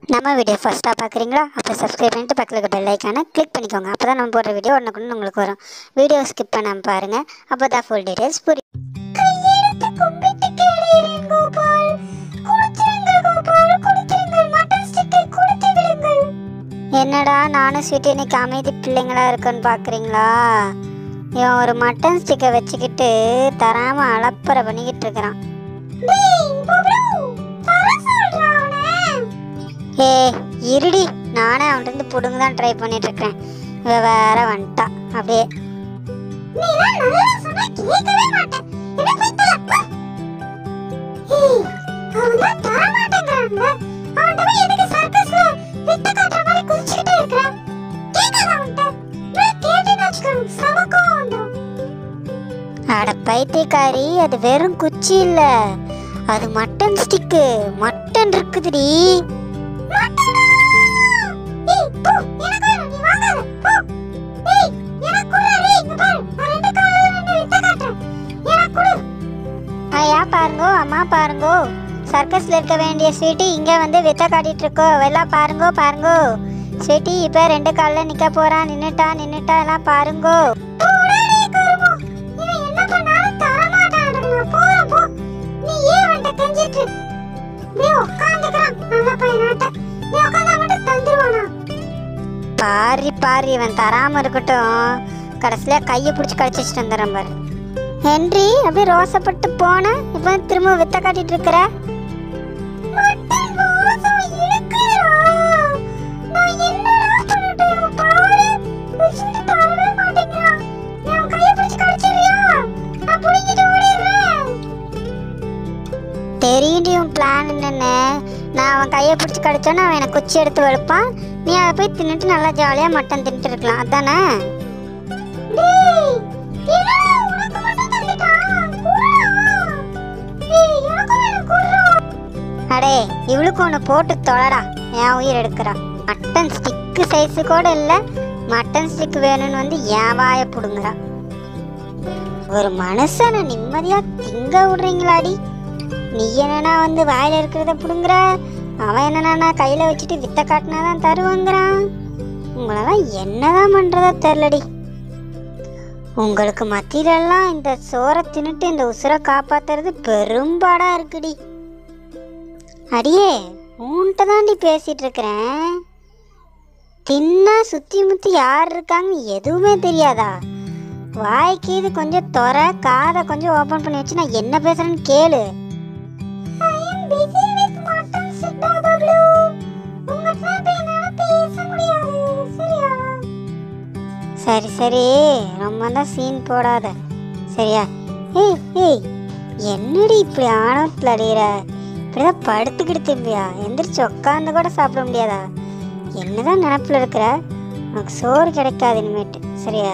நம்ம வீடியோ ஃபர்ஸ்ட்டாக பார்க்குறீங்களா? அப்போ சப்ஸ்கிரைப் பண்ணிட்டு பக்கத்தில் இருக்க பெல் ஐக்கானை கிளிக் பண்ணிக்கோங்க. அப்போ தான் நம்ம போடுற வீடியோ ஒன்றுக்குன்னு உங்களுக்கு வரும். வீடியோ ஸ்கிப் பண்ணாமல் பாருங்கள், அப்போ தான் ஃபுல் டீட்டெயில்ஸ் புரியும். என்னடா நானும் ஸ்வீட் இன்னைக்கு அமைதி பிள்ளைங்களா இருக்குன்னு பார்க்குறீங்களா? இவன் ஒரு மட்டன் ஸ்டிக்கை வச்சுக்கிட்டு தராமல் அலப்பறை பண்ணிக்கிட்டு இருக்கிறான். ஏ இருடி, நானே அவன்கிட்ட புடுங்க தான் ட்ரை பண்ணிட்டு இருக்கேன். இவ வேற வந்துட்டா அப்படியே. அட பைத்தியக்காரி, அது வெறும் குச்சி இல்ல, அது மட்டன் ஸ்டிக்கு. மட்டன் இருக்குதுடி. ஐயா பாருங்கோ, அம்மா பாருங்கோ, சர்க்கஸ்ல இருக்க வேண்டிய ஸ்வீட்டி இங்க வந்து வித்த காட்டிட்டு இருக்கோ. எல்லாம் பாருங்கோ பாருங்கோ. ஸ்வீட்டி இப்ப 2 கால்ல நிக்க போறான். நின்னுட்டா எல்லாம் பாருங்கோ. பாரி இவன் தராம இருக்கட்டும், கடைசியில கையை பிடிச்சி கடிச்சிட்டு வந்துடுறேன் பாரு. ஹென்றி அப்படியே ரோசப்பட்டு போன, இப்ப திரும்ப வித்த காட்டிட்டு இருக்கிற. தெரியும் பிளான் என்னன்னு. நான் அவன் கையை பிடிச்சி கடிச்சோன்னா அவன் எனக்கு குச்சி எடுத்து வெளுப்பான். நீ அதை போய் தின்னுட்டு நல்லா ஜாலியா மட்டன் தின்ட்டு இருக்கலாம், அதானே? அடே இவளுக்கு ஒன்று போட்டு தொலைடா, என் உயிர் எடுக்கிறா. மட்டன் ஸ்டிக்கு சைஸு கூட இல்லை, மட்டன் ஸ்டிக் வேணும்னு வந்து என் வாயை பிடுங்குறா. ஒரு மனுஷனை நிம்மதியா திங்க விடுறீங்களாடி? நீ என்னன்னா வந்து வாயில இருக்கிறத பிடுங்குற, அவன் என்னன்னா கையில வச்சுட்டு வித்த காட்டினாதான் தருவாங்கிறான். உங்களெல்லாம் என்னதான் பண்றதா தெரிலடி. உங்களுக்கு மத்தியிலெல்லாம் இந்த சோறை தின்னுட்டு இந்த உசுரை காப்பாத்துறது பெரும்பாடா இருக்குடி. அடியே உன்கிட்ட தாண்டி பேசிட்டு இருக்கிறேன். தின்னா சுத்தி முத்தி யார் இருக்காங்க எதுவுமே தெரியாதா? வாய்க்கு இது கொஞ்சம் தொற, காதை கொஞ்சம் ஓபன் பண்ணி வச்சு நான் என்ன பேசுறேன்னு கேளு. சரி சரி, ரொம்ப தான் சீன் போடாத சரியா? ஏய் ஏய், என்னடி இப்படி ஆணவத்தில் அடையிற? இப்படிதான் படுத்துக்கிட்டு திரும்பியா? எந்திரிச்சு உட்காந்து கூட சாப்பிட முடியாதா? என்னதான் நினப்புல இருக்கிற? உனக்கு சோறு கிடைக்காது இனிமேட்டு சரியா?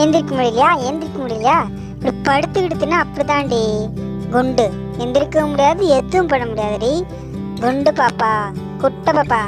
எந்திரிக்க முடியலையா? எந்திரிக்க முடியலையா? இப்படி படுத்துக்கிட்டுனா அப்படிதான்டி குண்டு. எந்திரிக்க முடியாது, எதுவும் பண்ண முடியாதுடி. குண்டு பாப்பா, குட்ட பாப்பா.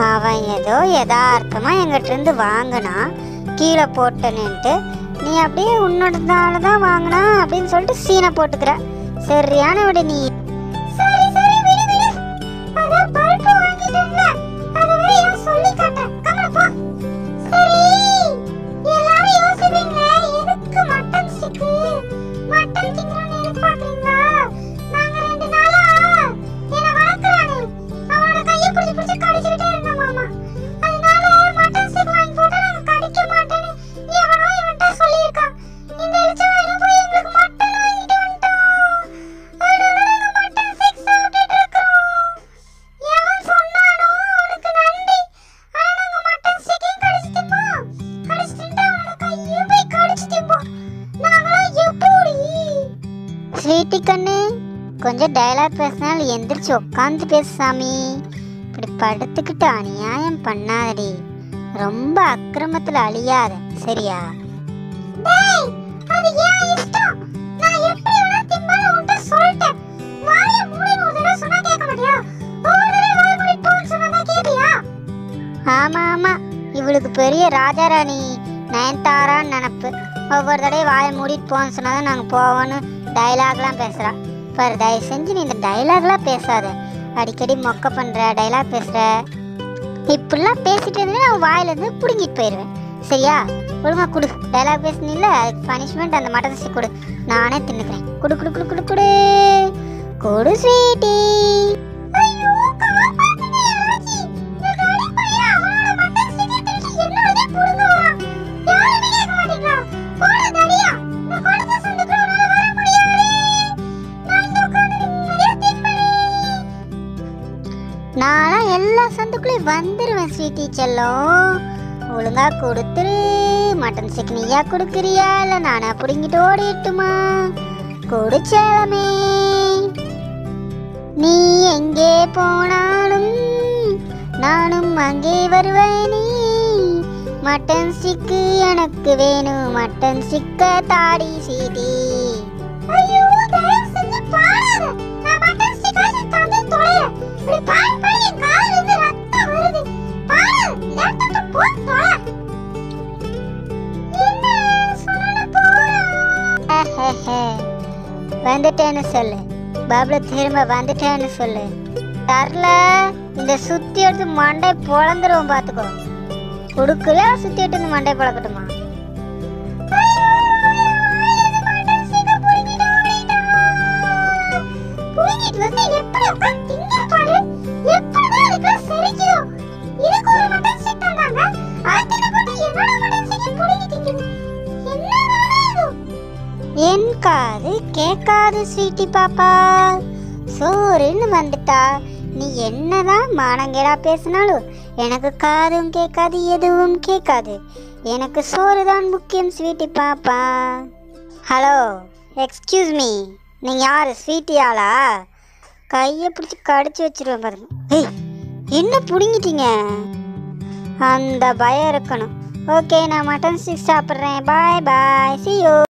அவன் ஏதோ யதார்த்தமா எங்கிட்ட இருந்து வாங்கினா, கீழே போட்டேன்ட்டு நீ அப்படியே உன்னோடதால தான் வாங்கினா அப்படின்னு சொல்லிட்டு சீனை போட்டுக்கிற. சரியான விட நீ. சொல்லி காட்ட கொஞ்சம் டைலாக் பேசினாலும் எந்திரிச்சு உட்காந்து பேசு சாமி. இப்படி படுத்துக்கிட்டு அநியாயம் பண்ணாதடி. ரொம்ப அக்கிரமத்துல அழியாத, சரியா? ஆமா ஆமா, இவளுக்கு பெரிய ராஜாராணி நயன்தாரான்னு நினப்பு. ஒவ்வொரு தடவை வாயை மூடிட்டு போன்னு சொன்னாதான் நாங்கள் போவோன்னு டைலாக்லாம் பேசுகிறா பாரு. தயவு செஞ்சு நீ இந்த டைலாக்லாம் பேசாத. அடிக்கடி மொக்க பண்ணுற, டைலாக் பேசுகிற. இப்படிலாம் பேசிட்டு இருந்தேன்னா நான் வாயிலேருந்து பிடுங்கிட்டு போயிடுவேன், சரியா? ஒழுங்கா கொடு. டைலாக் பேசுனில்ல, அதுக்கு பனிஷ்மெண்ட் அந்த மட்டன் ஸ்டிக் கொடு, நானே தின்னுக்கிறேன். குடு குடு குடு குடு குடு கொடு ஸ்வீட்டி. நான்லாம் எல்லா சந்துக்குள்ளேயும் வந்துடுவேன் ஸ்வீட்டி செல்லம். ஒழுங்கா கொடுத்துரு. மட்டன் ஸ்டிக் நீயா கொடுக்குறியா இல்லை நானா பிடிங்கிட்டு ஓடிட்டுமா? கொடுச்சலமே. நீ எங்கே போனாலும் நானும் அங்கே வருவேனே. மட்டன் ஸ்டிக்கு எனக்கு வேணும், மட்டன் ஸ்டிக்க தாடி ஸ்வீட்டி. ஐயோ தயவு செஞ்சு பாடாத. நான் மட்டன் ஸ்டிக் ஆச்சு தந்து தொலைறேன். இப்படி பாய் பாய் என் கால்ல இருந்து ரத்தம் வருது. பாடாத, லேப்டாப்ல போய் தொலை. என்ன சொன்ன போடா. வந்துட்டேன்னு சொல்லு. பாப்ல திரும்ப வந்துட்டேன்னு சொல்லு. தரல இந்த சுத்தி எடுத்து மண்டை பொழந்துருவோம் பார்த்துக்கோ. கொடுக்கல சுத்தி எடுத்து இந்த மண்டை பொழக்கட்டுமா? என் காது கேட்காது ஸ்வீட்டி பாப்பா. சோறுன்னு வந்துட்டா நீ என்னதான் மானங்கேடா பேசினாலும் எனக்கு காதும் கேட்காது, எதுவும் கேட்காது. எனக்கு சோறு தான் முக்கியம் ஸ்வீட்டி பாப்பா. ஹலோ, எக்ஸ்கியூஸ் மீ, நீங்கள் யார்? ஸ்வீட்டியாளா? கையை பிடிச்சி கடிச்சு வச்சிருவேன் பாருங்க. ஏய், என்ன பிடுங்கிட்டீங்க? அந்த பயம் இருக்கணும். ஓகே, நான் மட்டன் ஸ்டிக் சாப்பிட்றேன். பாய் பாய், see you.